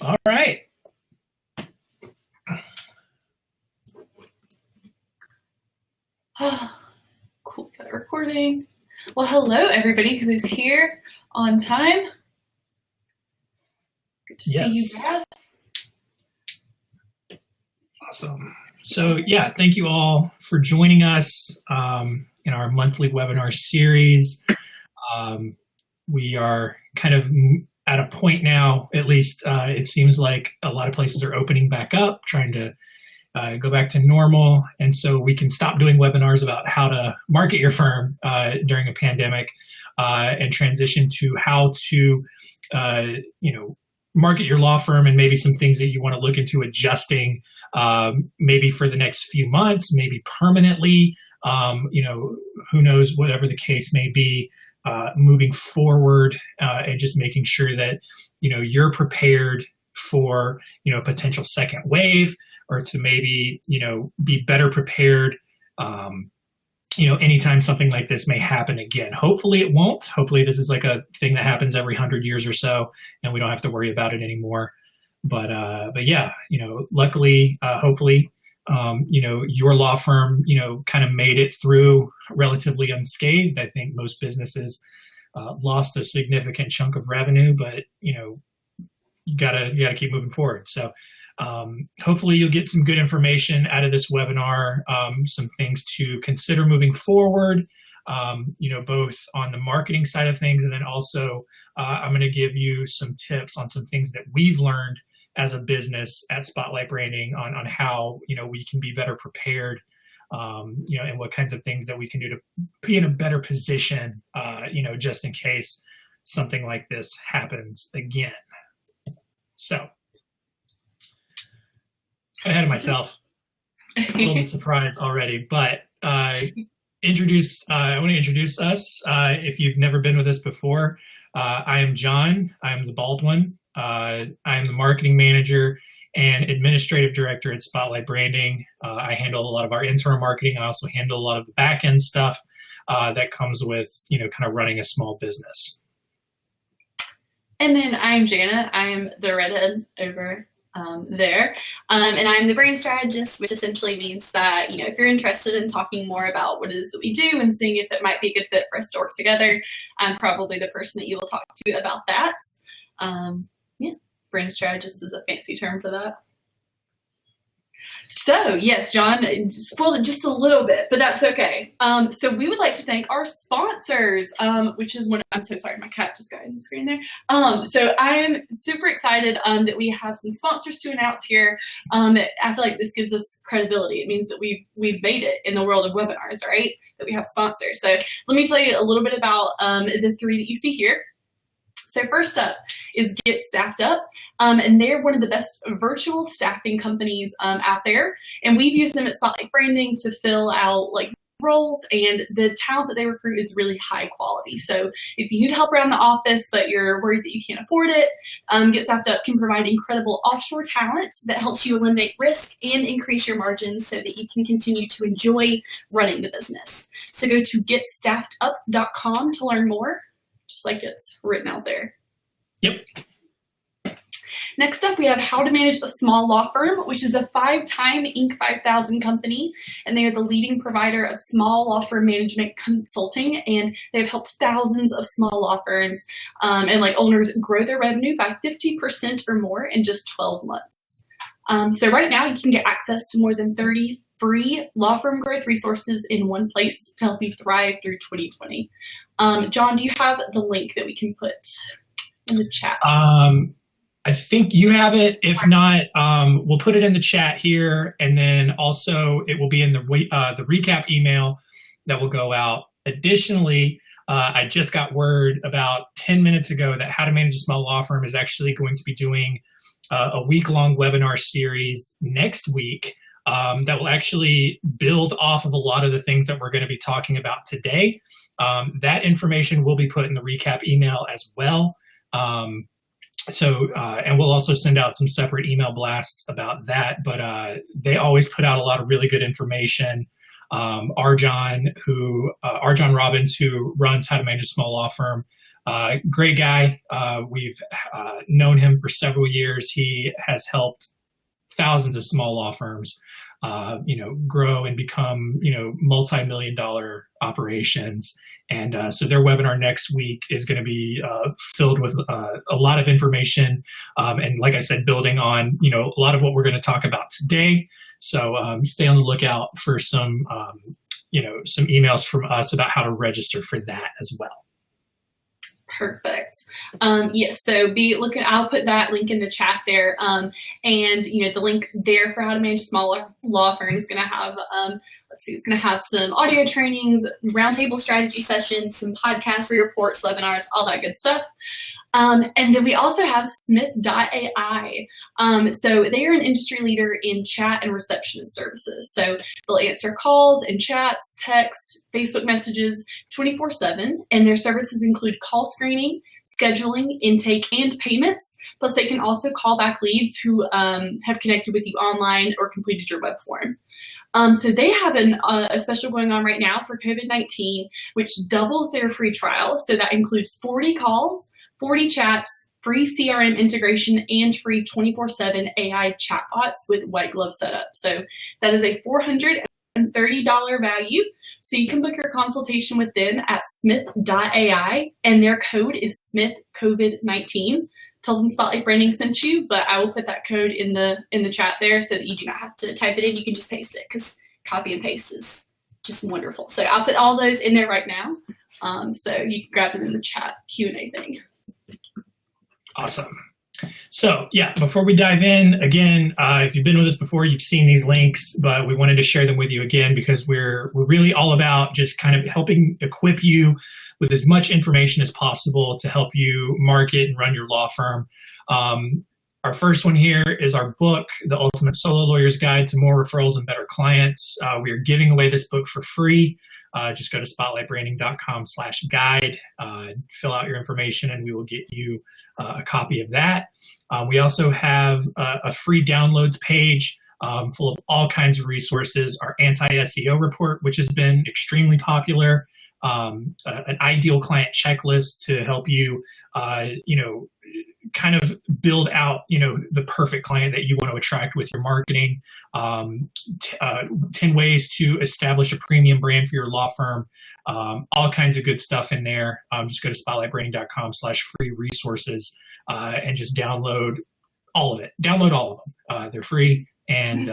All right. Cool, got it recording. Well, hello everybody who is here on time. Good to see you, Brad. Awesome. So yeah, thank you all for joining us in our monthly webinar series. We are kind of at a point now, at least it seems like a lot of places are opening back up, trying to go back to normal. And so we can stop doing webinars about how to market your firm during a pandemic and transition to how to, market your law firm and maybe some things that you want to look into adjusting maybe for the next few months, maybe permanently, who knows, whatever the case may be, moving forward and just making sure that, you're prepared for, a potential second wave, or to maybe, be better prepared, anytime something like this may happen again. Hopefully it won't. Hopefully this is like a thing that happens every 100 years or so, and we don't have to worry about it anymore. But yeah, luckily, hopefully, your law firm, kind of made it through relatively unscathed. I think most businesses lost a significant chunk of revenue, but, you gotta keep moving forward. So hopefully you'll get some good information out of this webinar, some things to consider moving forward, both on the marketing side of things, and then also I'm going to give you some tips on some things that we've learned as a business at Spotlight Branding on how, we can be better prepared, and what kinds of things that we can do to be in a better position, just in case something like this happens again. So, ahead of myself, a little bit surprised already, but I want to introduce us. If you've never been with us before, I am John. I'm the bald one. I am the marketing manager and administrative director at Spotlight Branding. I handle a lot of our internal marketing. I also handle a lot of the back end stuff that comes with, kind of running a small business. And then I'm Jana. I'm the redhead over there. And I'm the brand strategist, which essentially means that, if you're interested in talking more about what it is that we do and seeing if it might be a good fit for us to work together, I'm probably the person that you will talk to about that. Brand strategist is a fancy term for that. So yes, John spoiled it just a little bit, but that's okay. So we would like to thank our sponsors, which is I'm so sorry, my cat just got in the screen there. So I am super excited that we have some sponsors to announce here. I feel like this gives us credibility. It means that we've made it in the world of webinars, right? That we have sponsors. So let me tell you a little bit about the three that you see here. So first up is Get Staffed Up, and they're one of the best virtual staffing companies out there. And we've used them at Spotlight Branding to fill out roles, and the talent that they recruit is really high quality. So if you need help around the office, but you're worried that you can't afford it, Get Staffed Up can provide incredible offshore talent that helps you eliminate risk and increase your margins so that you can continue to enjoy running the business. So go to getstaffedup.com to learn more. Just like it's written out there. Yep. Next up, we have How to Manage a Small Law Firm, which is a 5-time Inc. 5000 company, and they are the leading provider of small law firm management consulting, and they've helped thousands of small law firms and owners grow their revenue by 50% or more in just 12 months. So right now, you can get access to more than 30 free law firm growth resources in one place to help you thrive through 2020. John, do you have the link that we can put in the chat? I think you have it. If not, we'll put it in the chat here, and then also it will be in the recap email that will go out. Additionally, I just got word about 10 minutes ago that How to Manage a Small Law Firm is actually going to be doing a week-long webinar series next week that will actually build off of a lot of the things that we're going to be talking about today. That information will be put in the recap email as well. And we'll also send out some separate email blasts about that, but they always put out a lot of really good information. Arjan Robbins, who runs How to Manage a Small Law Firm, Great guy. We've known him for several years. He has helped thousands of small law firms, grow and become, multi-million-dollar operations. And so their webinar next week is going to be filled with a lot of information. And like I said, building on, a lot of what we're going to talk about today. So stay on the lookout for some emails from us about how to register for that as well. Perfect. Yes, so be looking, I'll put that link in the chat there. And, the link there for how to manage a small law firm is going to have, it's going to have some audio trainings, roundtable strategy sessions, some podcasts, reports, webinars, all that good stuff. And then we also have Smith.ai. So they are an industry leader in chat and receptionist services. So they'll answer calls and chats, text, Facebook messages 24/7. And their services include call screening, scheduling, intake, and payments. Plus they can also call back leads who have connected with you online or completed your web form. So they have a special going on right now for COVID-19, which doubles their free trial. So that includes 40 calls, 40 chats, free CRM integration, and free 24/7 AI chatbots with white glove setup. So that is a $430 value. So you can book your consultation with them at Smith.ai, and their code is SmithCovid19. Tell them Spotlight Branding sent you, but I will put that code in the chat there so that you do not have to type it in. You can just paste it because copy and paste is just wonderful. So I'll put all those in there right now. So you can grab them in the chat Q&A thing. Awesome. So yeah, before we dive in, again, if you've been with us before, you've seen these links, but we wanted to share them with you again because we're really all about just kind of helping equip you with as much information as possible to help you market and run your law firm. Our first one here is our book, The Ultimate Solo Lawyer's Guide to More Referrals and Better Clients. We are giving away this book for free. Just go to spotlightbranding.com/guide, fill out your information, and we will get you a copy of that. We also have a free downloads page full of all kinds of resources. Our anti-SEO report, which has been extremely popular, an ideal client checklist to help you, kind of build out, the perfect client that you want to attract with your marketing, 10 ways to establish a premium brand for your law firm, all kinds of good stuff in there. Just go to spotlightbranding.com/free resources and just download all of it. Download all of them. They're free, and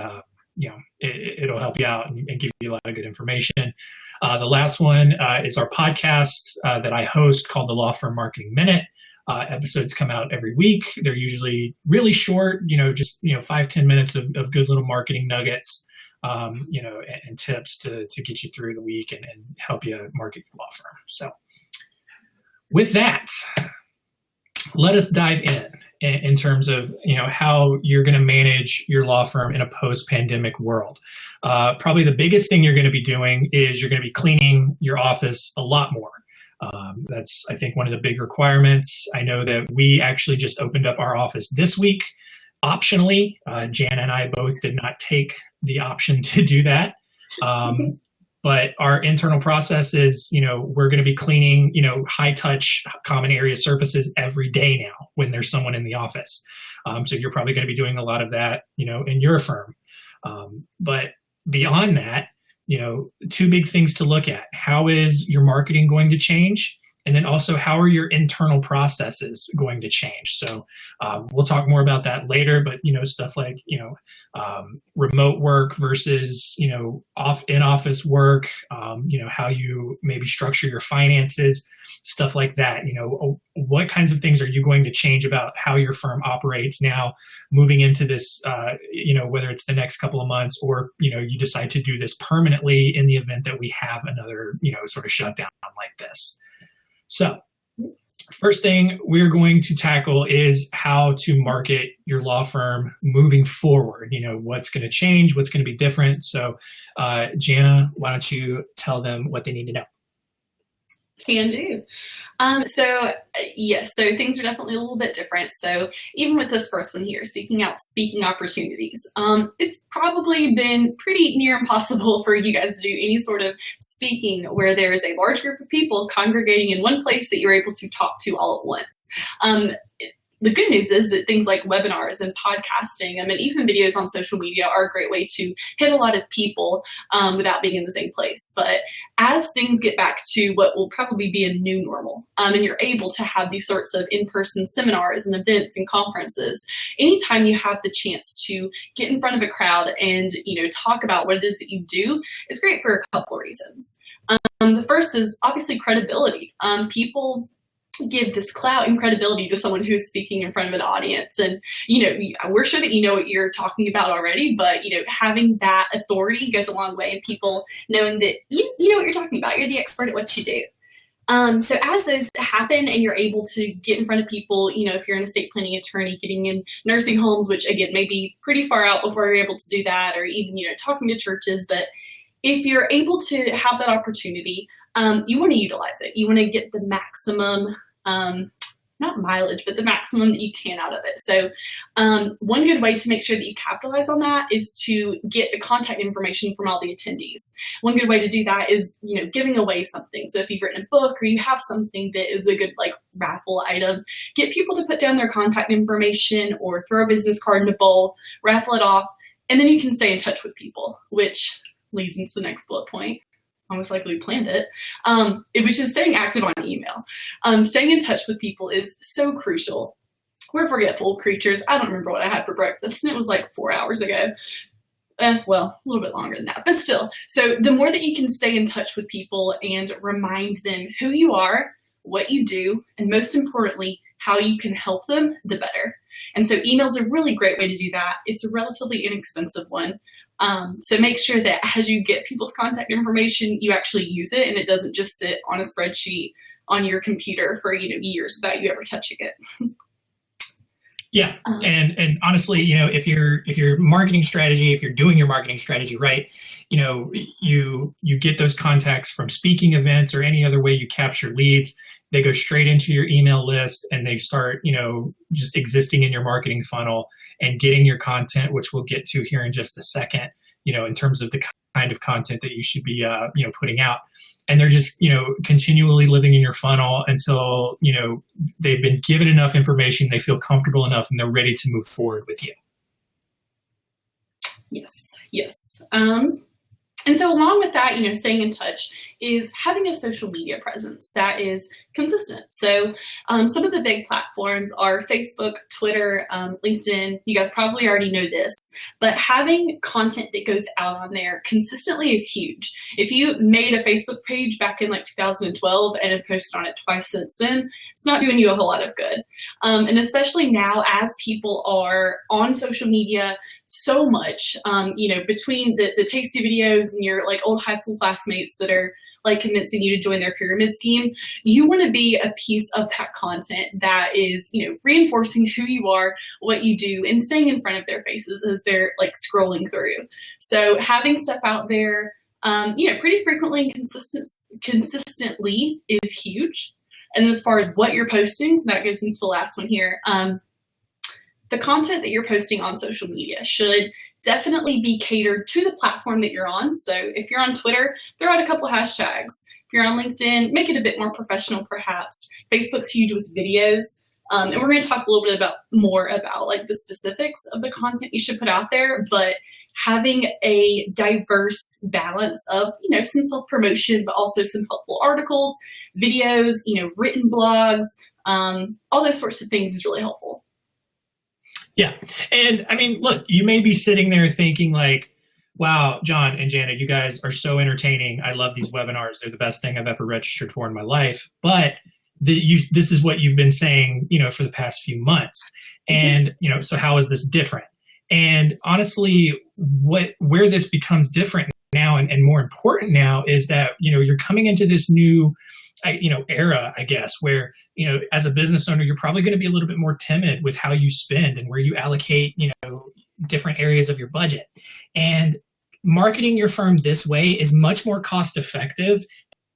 it'll help you out and give you a lot of good information. The last one is our podcast that I host called the Law Firm Marketing Minute. Episodes come out every week. They're usually really short, just 5-10 minutes of good little marketing nuggets, and tips to get you through the week and help you market your law firm. So with that, let us dive in terms of how you're going to manage your law firm in a post-pandemic world. Probably the biggest thing you're going to be doing is you're going to be cleaning your office a lot more. That's, I think, one of the big requirements. I know that we actually just opened up our office this week, optionally. Jan and I both did not take the option to do that. But our internal process is, we're going to be cleaning, high touch common area surfaces every day now when there's someone in the office. So you're probably going to be doing a lot of that, in your firm. But beyond that, two big things to look at. How is your marketing going to change? And then also, how are your internal processes going to change? So we'll talk more about that later, but, stuff like, remote work versus, in-office work, how you maybe structure your finances, stuff like that. What kinds of things are you going to change about how your firm operates now moving into this, whether it's the next couple of months or, you decide to do this permanently in the event that we have another, sort of shutdown like this. So first thing we're going to tackle is how to market your law firm moving forward. What's going to change, what's going to be different. So Jana, why don't you tell them what they need to know? Can do. Yes, so things are definitely a little bit different. So even with this first one here, seeking out speaking opportunities, it's probably been pretty near impossible for you guys to do any sort of speaking where there is a large group of people congregating in one place that you're able to talk to all at once. The good news is that things like webinars and podcasting, and even videos on social media are a great way to hit a lot of people without being in the same place. But as things get back to what will probably be a new normal, and you're able to have these sorts of in-person seminars and events and conferences, anytime you have the chance to get in front of a crowd and talk about what it is that you do, it's great for a couple of reasons. The first is obviously credibility. People give this clout and credibility to someone who's speaking in front of an audience. And, we're sure that you know what you're talking about already, but, having that authority goes a long way in people knowing that you know what you're talking about. You're the expert at what you do. So as those happen and you're able to get in front of people, if you're an estate planning attorney, getting in nursing homes, which again, may be pretty far out before you're able to do that, or even, talking to churches, but if you're able to have that opportunity, you want to utilize it. You want to get the maximum not mileage, but the maximum that you can out of it. So one good way to make sure that you capitalize on that is to get the contact information from all the attendees. One good way to do that is, giving away something. So if you've written a book or you have something that is a good raffle item, get people to put down their contact information or throw a business card in a bowl, raffle it off, and then you can stay in touch with people, which leads into the next bullet point. Almost like we planned it, which is staying active on email. Staying in touch with people is so crucial. We're forgetful creatures. I don't remember what I had for breakfast, and it was 4 hours ago. Well, a little bit longer than that, but still. So the more that you can stay in touch with people and remind them who you are, what you do, and most importantly, how you can help them, the better. And so email is a really great way to do that. It's a relatively inexpensive one. So make sure that as you get people's contact information, you actually use it and it doesn't just sit on a spreadsheet on your computer for years without you ever touching it. Yeah, and honestly, if your marketing strategy, if you're doing your marketing strategy right, you get those contacts from speaking events or any other way you capture leads. They go straight into your email list and they start, just existing in your marketing funnel and getting your content, which we'll get to here in just a second, in terms of the kind of content that you should be, putting out. And they're just, continually living in your funnel until, they've been given enough information, they feel comfortable enough, and they're ready to move forward with you. Yes. And so along with that, staying in touch is having a social media presence that is consistent. So some of the big platforms are Facebook, Twitter, LinkedIn. You guys probably already know this, but having content that goes out on there consistently is huge. If you made a Facebook page back in 2012 and have posted on it twice since then, it's not doing you a whole lot of good. And especially now as people are on social media so much, between the tasty videos and your old high school classmates that are convincing you to join their pyramid scheme, you want to be a piece of that content that is, reinforcing who you are, what you do, and staying in front of their faces as they're scrolling through. So having stuff out there, pretty frequently and consistently is huge. And then as far as what you're posting, that goes into the last one here. The content that you're posting on social media should definitely be catered to the platform that you're on. So if you're on Twitter, throw out a couple of hashtags. If you're on LinkedIn, make it a bit more professional, perhaps. Facebook's huge with videos. And we're going to talk a little bit more about the specifics of the content you should put out there, but having a diverse balance of, some self-promotion, but also some helpful articles, videos, written blogs, all those sorts of things is really helpful. Yeah. And look, you may be sitting there thinking wow, John and Janet, you guys are so entertaining. I love these webinars. They're the best thing I've ever registered for in my life. But this is what you've been saying, for the past few months. And, so how is this different? And honestly, where this becomes different now and more important now is that, you're coming into this new era, I guess, where, as a business owner, you're probably going to be a little bit more timid with how you spend and where you allocate, different areas of your budget. And marketing your firm this way is much more cost effective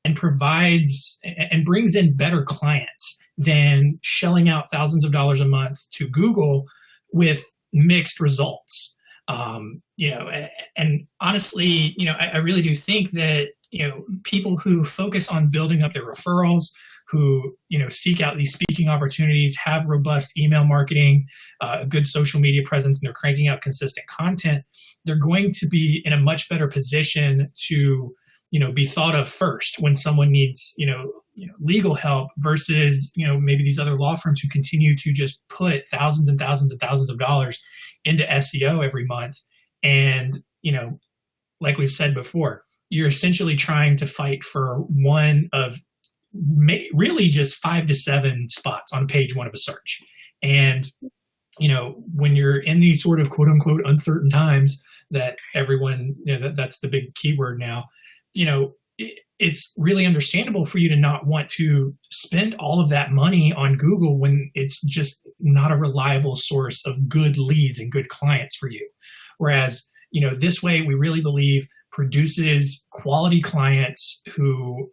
and provides and brings in better clients than shelling out thousands of dollars a month to Google with mixed results. And honestly, I really do think that, people who focus on building up their referrals, who, seek out these speaking opportunities, have robust email marketing, a good social media presence, and they're cranking out consistent content, they're going to be in a much better position to, be thought of first when someone needs, legal help versus, maybe these other law firms who continue to just put thousands and thousands and thousands of dollars into SEO every month. And, like we've said before, you're essentially trying to fight for one of really just 5 to 7 spots on page 1 of a search. And, when you're in these sort of quote unquote uncertain times that everyone, that's the big keyword now, it's really understandable for you to not want to spend all of that money on Google when it's just not a reliable source of good leads and good clients for you. Whereas, this way we really believe produces quality clients who,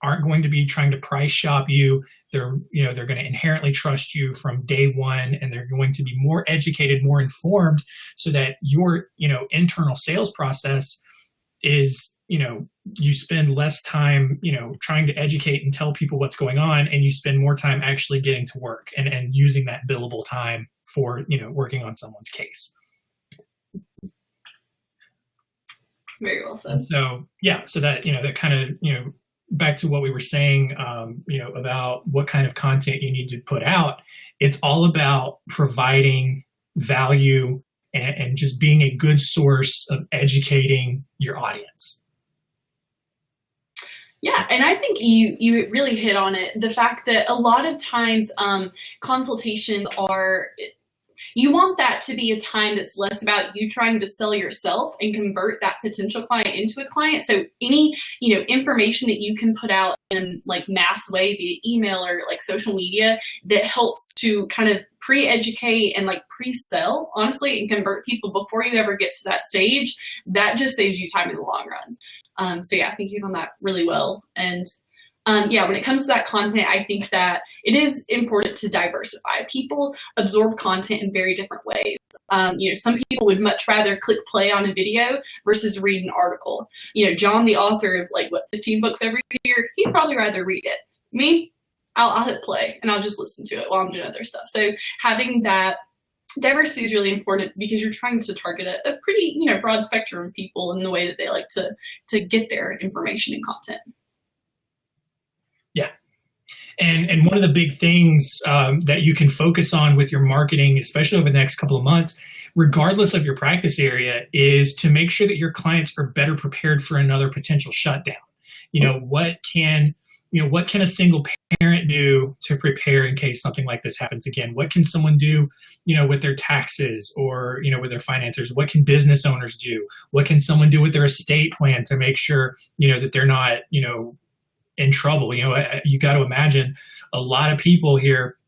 aren't going to be trying to price shop you. They're going to inherently trust you from day one, and they're going to be more educated, more informed, so that your, internal sales process is, you spend less time, trying to educate and tell people what's going on, and you spend more time actually getting to work and using that billable time for, working on someone's case. Very well said. So, yeah, so that, that kind of, back to what we were saying, about what kind of content you need to put out, it's all about providing value and just being a good source of educating your audience. Yeah, and I think you really hit on it. The fact that a lot of times consultations are, you want that to be a time that's less about you trying to sell yourself and convert that potential client into a client. So any, information that you can put out in like mass way via email or like social media that helps to kind of pre-educate and like pre-sell, honestly, and convert people before you ever get to that stage, that just saves you time in the long run. So yeah, I think you've done that really well. And when it comes to that content, I think that it is important to diversify. People absorb content in very different ways. Some people would much rather click play on a video versus read an article. John, the author of 15 books every year, he'd probably rather read it. Me, I'll hit play and I'll just listen to it while I'm doing other stuff. So having that diversity is really important because you're trying to target a pretty, broad spectrum of people in the way that they like to get their information and content. Yeah. And one of the big things that you can focus on with your marketing, especially over the next couple of months, regardless of your practice area, is to make sure that your clients are better prepared for another potential shutdown. What can a single parent do to prepare in case something like this happens again? What can someone do, with their taxes or, with their finances? What can business owners do? What can someone do with their estate plan to make sure, that they're not, in trouble? You got to imagine a lot of people here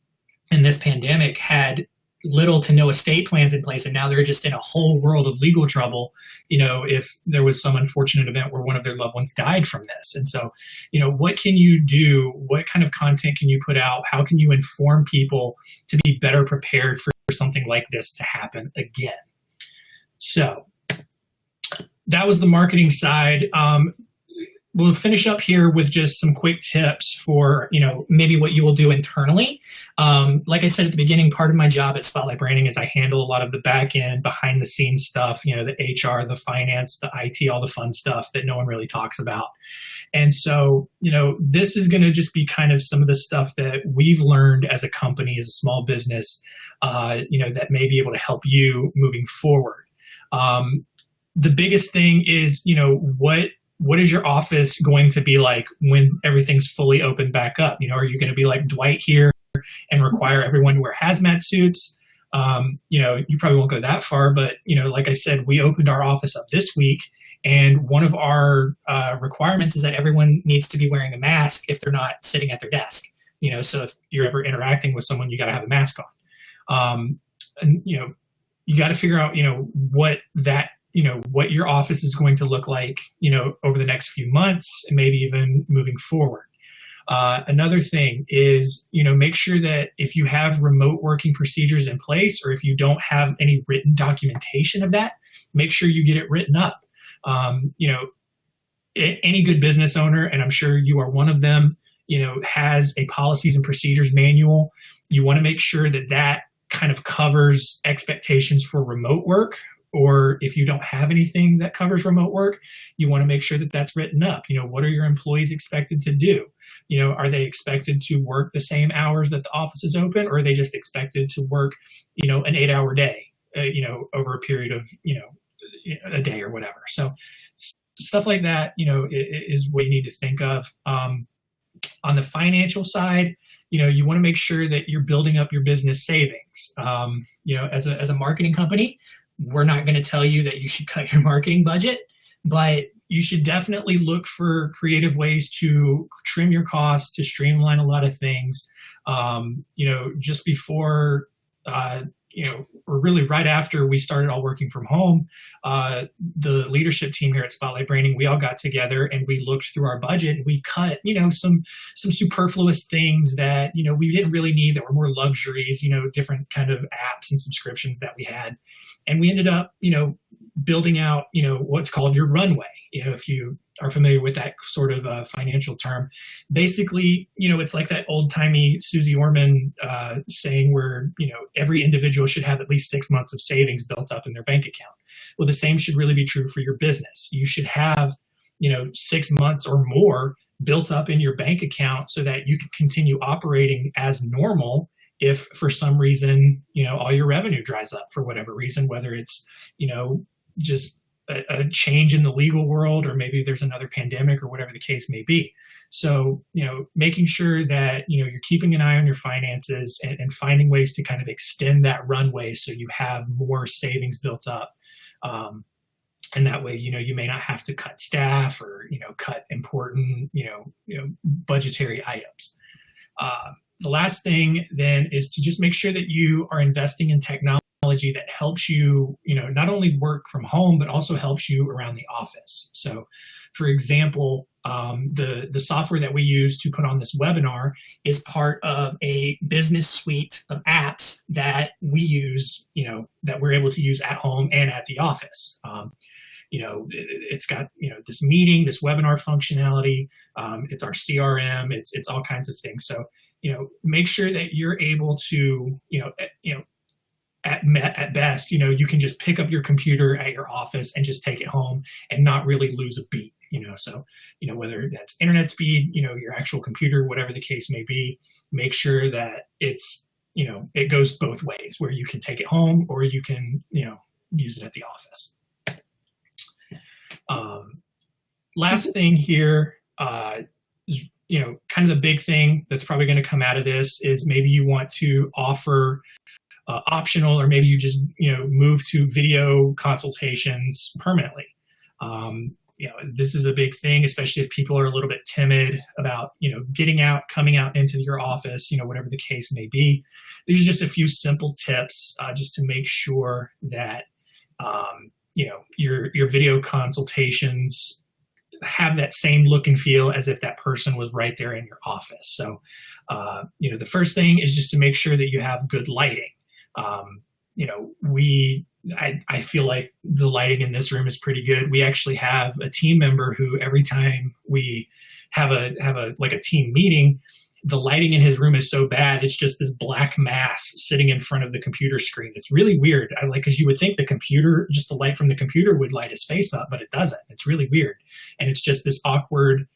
in this pandemic had little to no estate plans in place, and now they're just in a whole world of legal trouble, if there was some unfortunate event where one of their loved ones died from this. And so, what can you do? What kind of content can you put out? How can you inform people to be better prepared for something like this to happen again? So that was the marketing side. We'll finish up here with just some quick tips for, maybe what you will do internally. Like I said at the beginning, part of my job at Spotlight Branding is I handle a lot of the back end, behind the scenes stuff, the HR, the finance, the IT, all the fun stuff that no one really talks about. And so, this is going to just be kind of some of the stuff that we've learned as a company, as a small business, that may be able to help you moving forward. The biggest thing is, what is your office going to be like when everything's fully opened back up? Are you going to be like Dwight here and require everyone to wear hazmat suits? You probably won't go that far, but, like I said, we opened our office up this week, and one of our requirements is that everyone needs to be wearing a mask if they're not sitting at their desk. So if you're ever interacting with someone, you got to have a mask on. And, you got to figure out, what that what your office is going to look like, over the next few months and maybe even moving forward. Another thing is, make sure that if you have remote working procedures in place, or if you don't have any written documentation of that, make sure you get it written up. Any good business owner, and I'm sure you are one of them, has a policies and procedures manual. You want to make sure that that kind of covers expectations for remote work. Or if you don't have anything that covers remote work, you want to make sure that that's written up. What are your employees expected to do? Are they expected to work the same hours that the office is open, or are they just expected to work, an 8-hour day, over a period of, a day or whatever. So stuff like that, is what you need to think of. On the financial side, you want to make sure that you're building up your business savings. As a marketing company, we're not going to tell you that you should cut your marketing budget, but you should definitely look for creative ways to trim your costs, to streamline a lot of things. Just before, or really right after we started all working from home, the leadership team here at Spotlight Branding, we all got together and we looked through our budget and we cut, some superfluous things that, we didn't really need, that were more luxuries, different kind of apps and subscriptions that we had. And we ended up, building out, what's called your runway. If you are familiar with that sort of financial term, basically, it's like that old timey Susie Orman saying where, every individual should have at least 6 months of savings built up in their bank account. Well, the same should really be true for your business. You should have, 6 months or more built up in your bank account so that you can continue operating as normal if for some reason, all your revenue dries up for whatever reason, whether it's, just a change in the legal world, or maybe there's another pandemic or whatever the case may be. So, making sure that, you're keeping an eye on your finances and finding ways to kind of extend that runway so you have more savings built up. And that way, you may not have to cut staff or, cut important, budgetary items. The last thing then is to just make sure that you are investing in technology that helps you, not only work from home, but also helps you around the office. So, for example, the software that we use to put on this webinar is part of a business suite of apps that we use, that we're able to use at home and at the office. It's got, this meeting, this webinar functionality. It's our CRM. It's all kinds of things. So, make sure that you're able to, at best, you can just pick up your computer at your office and just take it home and not really lose a beat, so, whether that's internet speed, your actual computer, whatever the case may be, make sure that it's, it goes both ways, where you can take it home or you can, use it at the office. Last thing here, is, kind of the big thing that's probably going to come out of this is maybe you want to offer optional, or maybe you just, move to video consultations permanently. This is a big thing, especially if people are a little bit timid about, getting out, coming out into your office, whatever the case may be. These are just a few simple tips just to make sure that, your video consultations have that same look and feel as if that person was right there in your office. So, the first thing is just to make sure that you have good lighting. I feel like the lighting in this room is pretty good. We actually have a team member who, every time we have a team meeting, the lighting in his room is so bad, it's just this black mass sitting in front of the computer screen. It's really weird. Because you would think just the light from the computer would light his face up, but it doesn't. It's really weird. And it's just this awkward,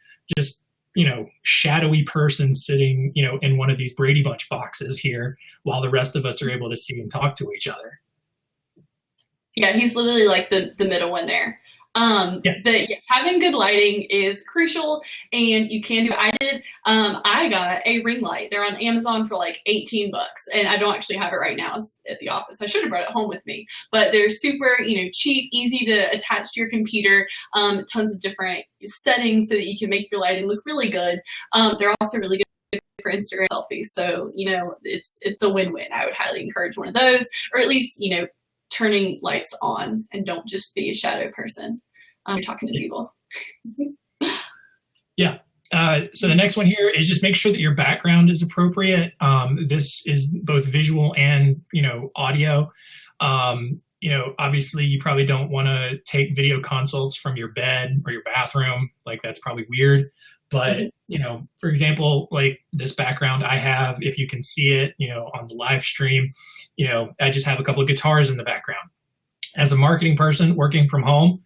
shadowy person sitting, in one of these Brady Bunch boxes here, while the rest of us are able to see and talk to each other. Yeah, he's literally like the middle one there. But yes, having good lighting is crucial, and you can do. I got a ring light. They're on Amazon for like $18, and I don't actually have it right now at the office. I should have brought it home with me, but they're super, cheap, easy to attach to your computer. Tons of different settings so that you can make your lighting look really good. They're also really good for Instagram selfies. So, it's a win-win. I would highly encourage one of those, or at least, turning lights on, and don't just be a shadow person. You're talking to people. Yeah. So the next one here is just make sure that your background is appropriate. This is both visual and, audio. Obviously you probably don't want to take video consults from your bed or your bathroom. Like, that's probably weird. But, for example, like this background I have, if you can see it, on the live stream, I just have a couple of guitars in the background. As a marketing person working from home,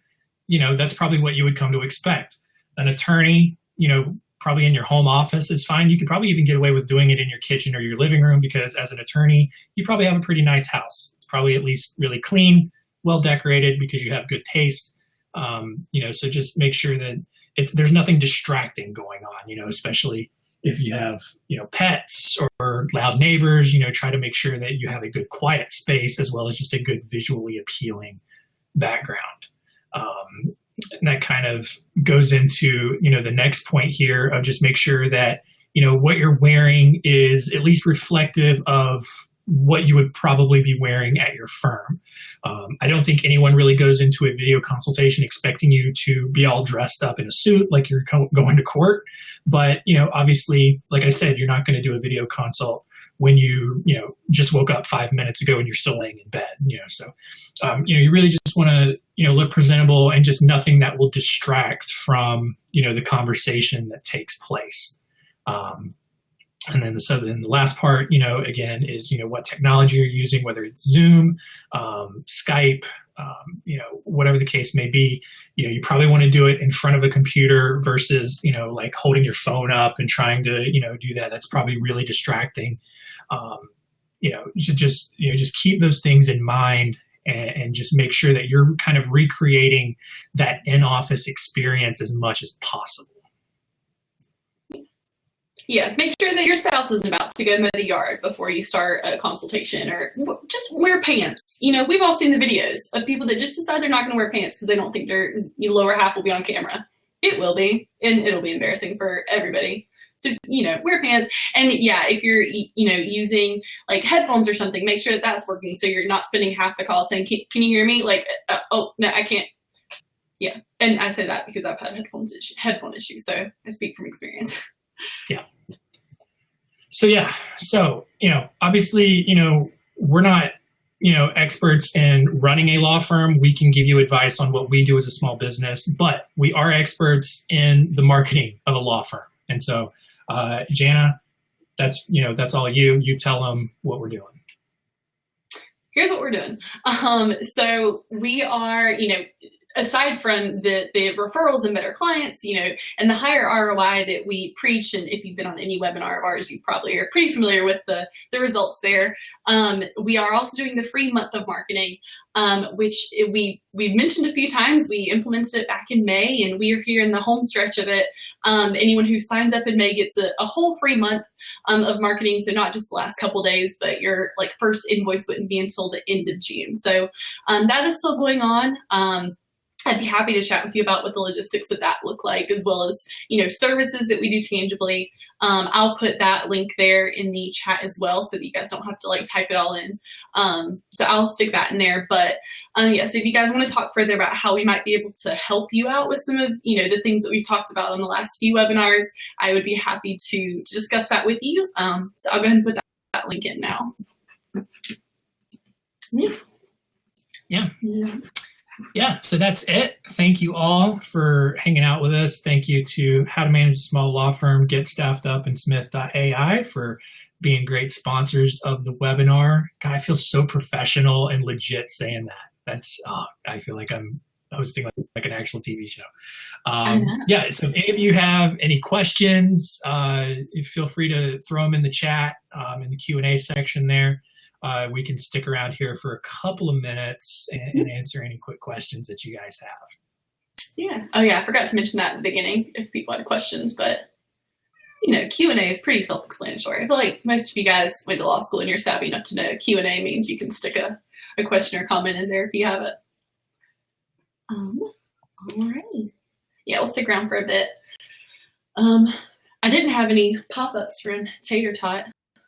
that's probably what you would come to expect. An attorney, probably in your home office is fine. You could probably even get away with doing it in your kitchen or your living room, because as an attorney, you probably have a pretty nice house. It's probably at least really clean, well decorated, because you have good taste. So just make sure that there's nothing distracting going on, especially if you have, pets or loud neighbors. Try to make sure that you have a good quiet space, as well as just a good visually appealing background. And that kind of goes into, the next point here of just make sure that, what you're wearing is at least reflective of what you would probably be wearing at your firm. I don't think anyone really goes into a video consultation expecting you to be all dressed up in a suit like you're going to court. But, obviously, like I said, you're not going to do a video consult when you just woke up 5 minutes ago and you're still laying in bed. You really just want to, look presentable, and just nothing that will distract from, the conversation that takes place. And then the last part, again, is, what technology you're using, whether it's Zoom, Skype, whatever the case may be. You probably want to do it in front of a computer versus, like holding your phone up and trying to, do that. That's probably really distracting. You should just keep those things in mind, and just make sure that you're kind of recreating that in-office experience as much as possible. Yeah, make sure that your spouse isn't about to go mow the yard before you start a consultation, or just wear pants. We've all seen the videos of people that just decide they're not going to wear pants because they don't think their lower half will be on camera. It will be, and it'll be embarrassing for everybody. So, wear pants. And yeah, if you're, using like headphones or something, make sure that that's working, so you're not spending half the call saying, can you hear me? Like, oh, no, I can't. Yeah. And I say that because I've had headphone issues. So I speak from experience. Yeah. So, obviously, we're not, experts in running a law firm. We can give you advice on what we do as a small business, but we are experts in the marketing of a law firm. And so, Jana, that's all you. You tell them what we're doing. Here's what we're doing. So we are, aside from the referrals and better clients, and the higher ROI that we preach, and if you've been on any webinar of ours, you probably are pretty familiar with the results there. We are also doing the free month of marketing, which we've mentioned a few times. We implemented it back in May, and we are here in the home stretch of it. Anyone who signs up in May gets a whole free month of marketing. So not just the last couple days, but your first invoice wouldn't be until the end of June. So that is still going on. I'd be happy to chat with you about what the logistics of that look like, as well as, services that we do tangibly. I'll put that link there in the chat as well, so that you guys don't have to type it all in. So I'll stick that in there. But so if you guys want to talk further about how we might be able to help you out with some of, the things that we've talked about on the last few webinars, I would be happy to discuss that with you. So I'll go ahead and put that link in now. Yeah, so that's it. Thank you all for hanging out with us. Thank you to How to Manage a Small Law Firm, Get Staffed Up, and Smith.ai for being great sponsors of the webinar. God, I feel so professional and legit saying that. I feel like I'm hosting like an actual TV show. So if any of you have any questions, feel free to throw them in the chat, in the Q&A section there. We can stick around here for a couple of minutes and answer any quick questions that you guys have. Yeah. Oh yeah, I forgot to mention that at the beginning if people had questions, but Q&A is pretty self-explanatory. I feel like most of you guys went to law school and you're savvy enough to know Q&A means you can stick a question or comment in there if you have it. All right. Yeah, we'll stick around for a bit. I didn't have any pop-ups from Tater Tot.